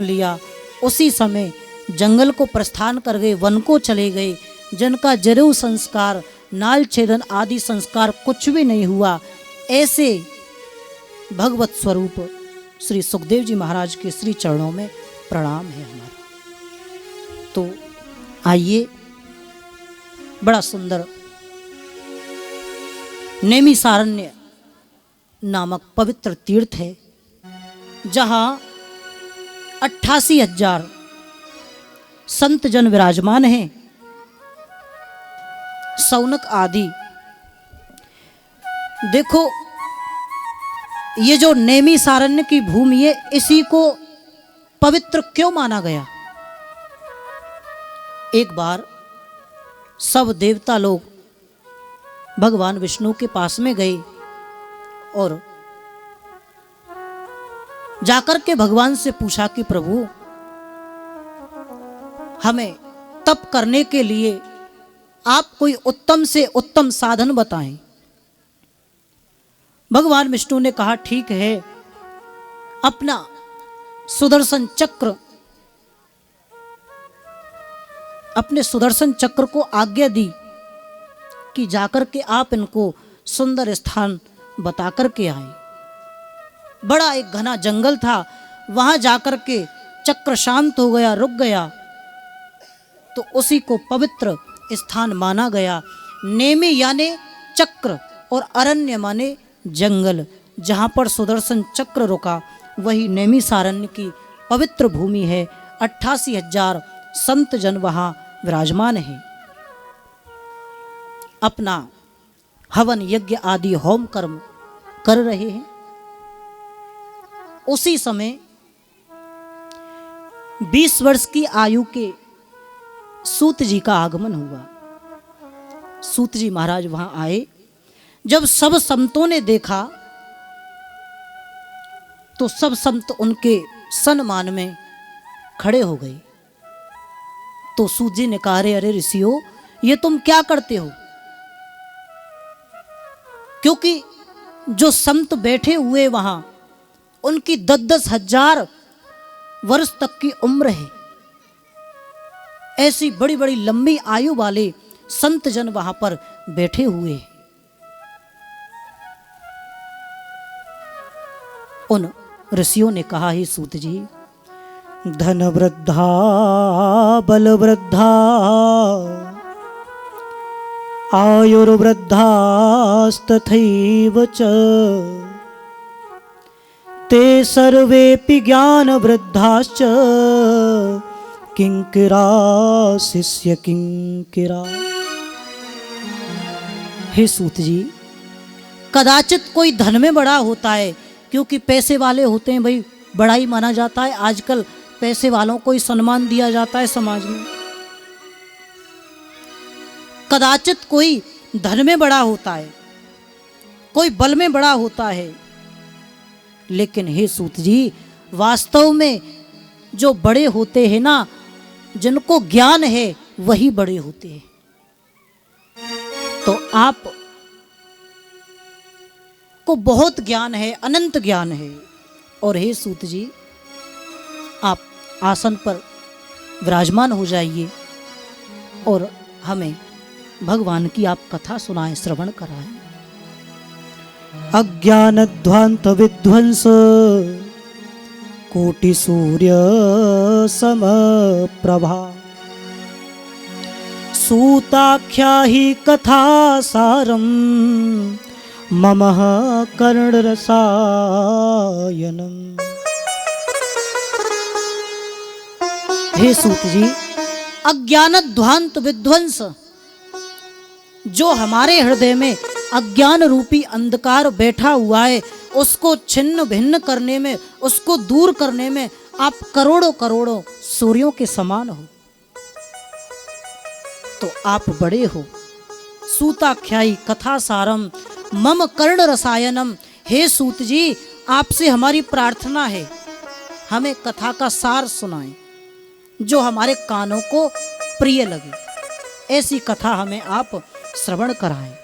लिया। उसी समय जंगल को प्रस्थान कर गए, वन को चले गए, जिनका जनेऊ संस्कार, नाल छेदन आदि संस्कार कुछ भी नहीं हुआ। ऐसे भगवत स्वरूप श्री सुखदेव जी महाराज के श्री चरणों में प्रणाम है हमारा। तो आइए, बड़ा सुंदर नैमिषारण्य नामक पवित्र तीर्थ है, जहां 88,000 संत जन विराजमान हैं। सौनक आदि, देखो ये जो नैमिषारण्य की भूमि है, इसी को पवित्र क्यों माना गया? एक बार सब देवता लोग भगवान विष्णु के पास में गए और जाकर के भगवान से पूछा कि प्रभु, हमें तप करने के लिए आप कोई उत्तम से उत्तम साधन बताएं। भगवान विष्णु ने कहा, ठीक है, अपना सुदर्शन चक्र, अपने सुदर्शन चक्र को आज्ञा दी कि जाकर के आप इनको सुंदर स्थान बता कर के आए। बड़ा एक घना जंगल था, वहां जाकर के चक्र शांत हो गया, रुक गया, तो उसी को पवित्र स्थान माना गया। नेमि यानी चक्र और अरण्य माने जंगल, जहां पर सुदर्शन चक्र रुका वही नैमिषारण्य की पवित्र भूमि है। 88,000 संत जन वहां विराजमान हैं, अपना हवन यज्ञ आदि होम कर्म कर रहे हैं। उसी समय 20 वर्ष की आयु के सूत जी का आगमन हुआ। सूत जी महाराज वहां आए। जब सब संतों ने देखा तो सब संत उनके सम्मान में खड़े हो गए। तो सूत जी ने कहा, अरे ऋषियों, ये तुम क्या करते हो? क्योंकि जो संत बैठे हुए वहां, उनकी 10-10 हजार वर्ष तक की उम्र है। ऐसी बड़ी बड़ी लंबी आयु वाले संत जन वहां पर बैठे हुए हैं। उन ऋषियों ने कहा, हे सूत जी, धन वृद्धा बल वृद्धा आयुर्वृद्धास्तथैव च ते सर्वेपि ज्ञान वृद्धाश्च किंकिरा शिष्य किंकिरा। हे सूत जी, कदाचित कोई धन में बड़ा होता है, क्योंकि पैसे वाले होते हैं भाई, बड़ा ही माना जाता है। आजकल पैसे वालों को ही सम्मान दिया जाता है समाज में। कदाचित कोई धन में बड़ा होता है, कोई बल में बड़ा होता है, लेकिन हे सूत जी, वास्तव में जो बड़े होते हैं ना, जिनको ज्ञान है, वही बड़े होते हैं। तो आप को बहुत ज्ञान है, अनंत ज्ञान है। और हे सूत जी, आप आसन पर विराजमान हो जाइए और हमें भगवान की आप कथा सुनाएं, श्रवण कराएं। अज्ञान ध्वांत विध्वंस कोटि सूर्य सम प्रभा सूताख्या ही कथा सारम मम कर्ण रसायनम। हे सूत जी, अज्ञान ध्वांत विध्वंस, जो हमारे हृदय में अज्ञान रूपी अंधकार बैठा हुआ है, उसको छिन्न भिन्न करने में, उसको दूर करने में आप करोड़ों करोड़ों सूर्यों के समान हो। तो आप बड़े हो। सूताख्यायी कथा सारम मम कर्ण रसायनम। हे सूत जी, आपसे हमारी प्रार्थना है, हमें कथा का सार सुनाएं, जो हमारे कानों को प्रिय लगे। ऐसी कथा हमें आप श्रवण कराएं।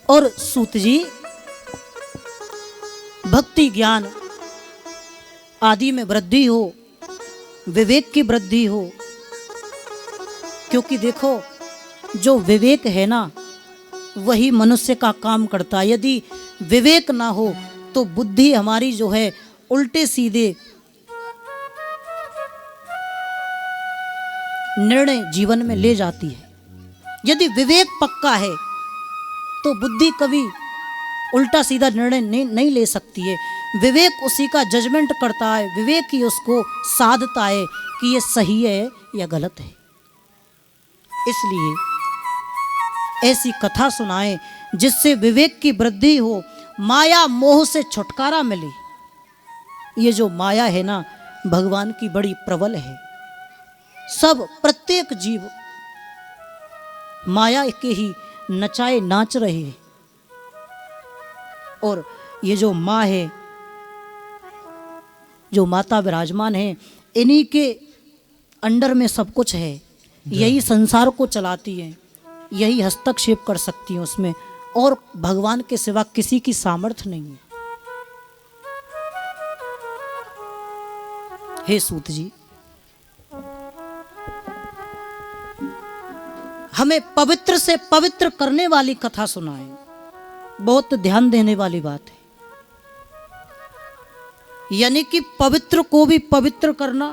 और सूत जी, भक्ति ज्ञान आदि में वृद्धि हो, विवेक की वृद्धि हो। क्योंकि देखो, जो विवेक है ना, वही मनुष्य का काम करता है। यदि विवेक ना हो तो बुद्धि हमारी जो है उल्टे सीधे निर्णय जीवन में ले जाती है। यदि विवेक पक्का है तो बुद्धि कभी उल्टा सीधा निर्णय नहीं ले सकती है। विवेक उसी का जजमेंट करता है, विवेक ही उसको साधता है कि ये सही है या गलत है। इसलिए ऐसी कथा सुनाएं जिससे विवेक की वृद्धि हो, माया मोह से छुटकारा मिले। ये जो माया है ना, भगवान की बड़ी प्रबल है। सब प्रत्येक जीव माया के ही नचाए नाच रहे हैं। और ये जो माँ है, जो माता विराजमान है, इन्हीं के अंडर में सब कुछ है। यही संसार को चलाती है, यही हस्तक्षेप कर सकती है उसमें, और भगवान के सिवा किसी की सामर्थ्य नहीं है। हे सूत जी, हमें पवित्र से पवित्र करने वाली कथा सुनाए। बहुत ध्यान देने वाली बात है। यानी कि पवित्र को भी पवित्र करना,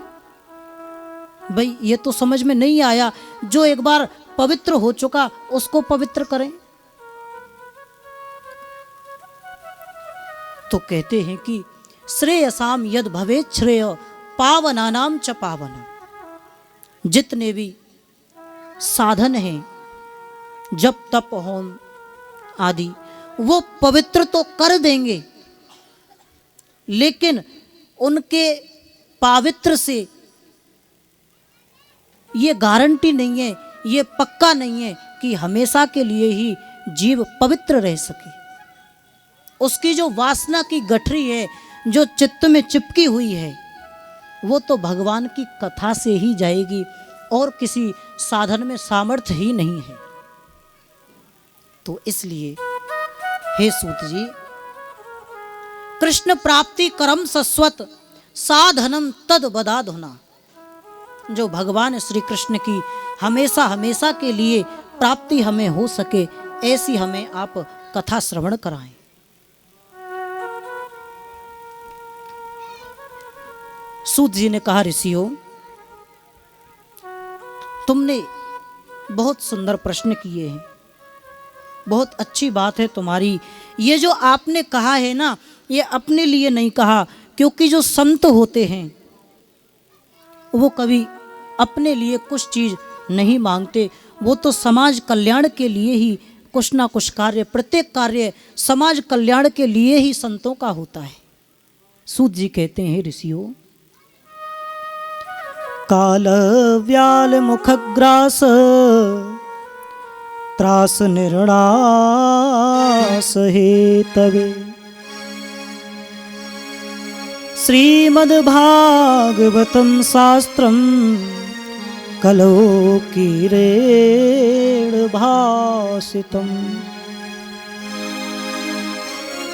भाई ये तो समझ में नहीं आया। जो एक बार पवित्र हो चुका उसको पवित्र करें। तो कहते हैं कि श्रेयसाम यद भवेत् श्रेय पावनानाम च पावन। जितने भी साधन हैं, जप तप होम आदि, वो पवित्र तो कर देंगे, लेकिन उनके पावित्र से ये गारंटी नहीं है, ये पक्का नहीं है कि हमेशा के लिए ही जीव पवित्र रह सके। उसकी जो वासना की गठरी है, जो चित्त में चिपकी हुई है, वो तो भगवान की कथा से ही जाएगी, और किसी साधन में सामर्थ्य ही नहीं है। तो इसलिए हे सूत जी, कृष्ण प्राप्ति करम सस्वत साधनम तद बदाधुना। जो भगवान श्री कृष्ण की हमेशा हमेशा के लिए प्राप्ति हमें हो सके, ऐसी हमें आप कथा श्रवण कराएं। सूत जी ने कहा, ऋषियों, तुमने बहुत सुंदर प्रश्न किए हैं, बहुत अच्छी बात है तुम्हारी। ये जो आपने कहा है ना, ये अपने लिए नहीं कहा, क्योंकि जो संत होते हैं वो कभी अपने लिए कुछ चीज़ नहीं मांगते। वो तो समाज कल्याण के लिए ही कुछ ना कुछ कार्य, प्रत्येक कार्य समाज कल्याण के लिए ही संतों का होता है। सूत जी कहते हैं, ऋषियों, काल व्याल मुखग्रास त्रास निर्णास हेतवे श्रीमद्भागवतं शास्त्रं कलो कीरेण भासितम्।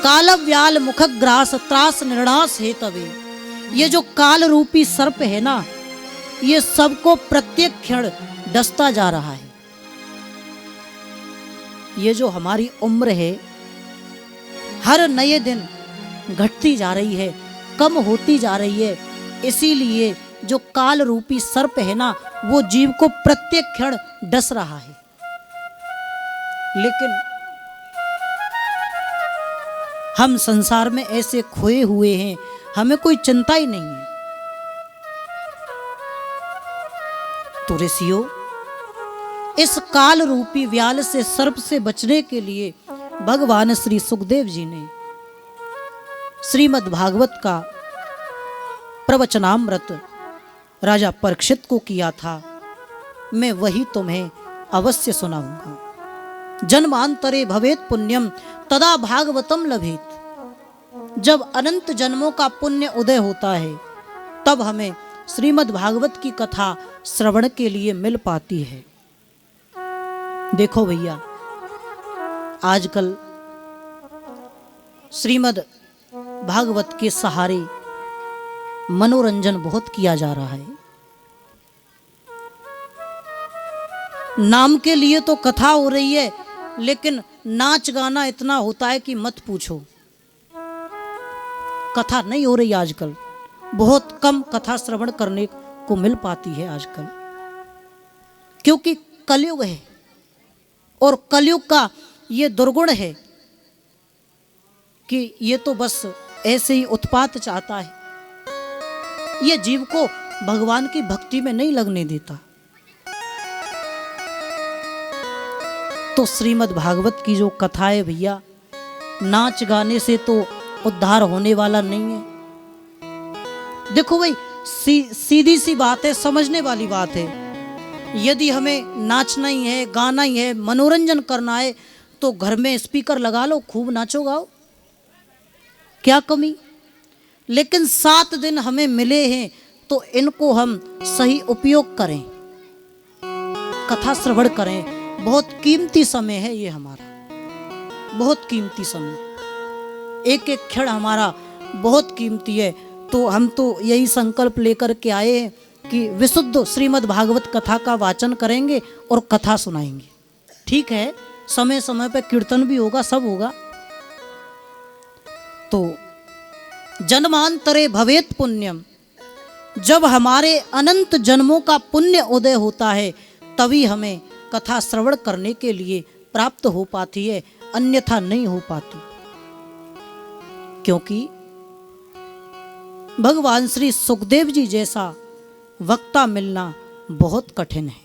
काल व्याल मुखग्रास त्रास निर्णास हेतवे। ये जो काल रूपी सर्प है ना, ये सबको प्रत्येक क्षण डसता जा रहा है। ये जो हमारी उम्र है, हर नए दिन घटती जा रही है, कम होती जा रही है। इसीलिए जो काल रूपी सर्प है ना, वो जीव को प्रत्येक क्षण डस रहा है। लेकिन हम संसार में ऐसे खोए हुए हैं, हमें कोई चिंता ही नहीं है। तो ऋषियों, इस काल रूपी व्याल से, सर्प से बचने के लिए भगवान श्री सुखदेव जी ने श्रीमद् भागवत का प्रवचनामृत राजा परीक्षित को किया था। मैं वही तुम्हें अवश्य सुनाऊंगा। जन्मांतरे भवेत पुण्यम तदा भागवतम लभेत। जब अनंत जन्मों का पुण्य उदय होता है, तब हमें श्रीमद् भागवत की कथा श्रवण के लिए मिल पाती है। देखो भैया, आजकल श्रीमद् भागवत के सहारे मनोरंजन बहुत किया जा रहा है। नाम के लिए तो कथा हो रही है, लेकिन नाच गाना इतना होता है कि मत पूछो। कथा नहीं हो रही आजकल, बहुत कम कथा श्रवण करने को मिल पाती है आजकल, क्योंकि कलयुग है और कलयुग का ये दुर्गुण है कि ये तो बस ऐसे ही उत्पात चाहता है, ये जीव को भगवान की भक्ति में नहीं लगने देता। तो श्रीमद् भागवत की जो कथा है भैया, नाच गाने से तो उद्धार होने वाला नहीं है। देखो भाई, सीधी सी बात है, समझने वाली बात है। यदि हमें नाचना ही है, गाना ही है, मनोरंजन करना है, तो घर में स्पीकर लगा लो, खूब नाचो गाओ, क्या कमी। लेकिन 7 दिन हमें मिले हैं तो इनको हम सही उपयोग करें, कथा श्रवण करें। बहुत कीमती समय है ये हमारा, बहुत कीमती समय, एक एक क्षण हमारा बहुत कीमती है। तो हम तो यही संकल्प लेकर के आए हैं कि विशुद्ध श्रीमद् भागवत कथा का वाचन करेंगे और कथा सुनाएंगे। ठीक है, समय समय पर कीर्तन भी होगा, सब होगा। तो जन्मांतरे भवेत पुण्यम, जब हमारे अनंत जन्मों का पुण्य उदय होता है तभी हमें कथा श्रवण करने के लिए प्राप्त हो पाती है, अन्यथा नहीं हो पाती। क्योंकि भगवान श्री सुखदेव जी जैसा वक्ता मिलना बहुत कठिन है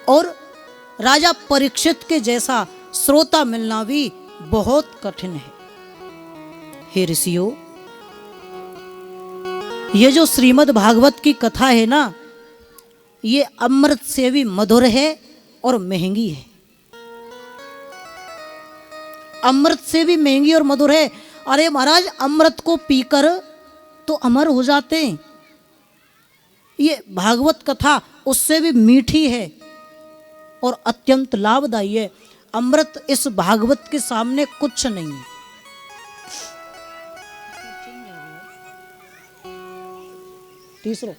और राजा परीक्षित के जैसा श्रोता मिलना भी बहुत कठिन है। हे ऋषियों, ये जो श्रीमद् भागवत की कथा है ना, ये अमृत से भी मधुर है और महंगी है। अमृत से भी महंगी और मधुर है। अरे महाराज, अमृत को पीकर तो अमर हो जाते हैं, ये भागवत कथा उससे भी मीठी है और अत्यंत लाभदायी है। अमृत इस भागवत के सामने कुछ नहीं है। तीसरा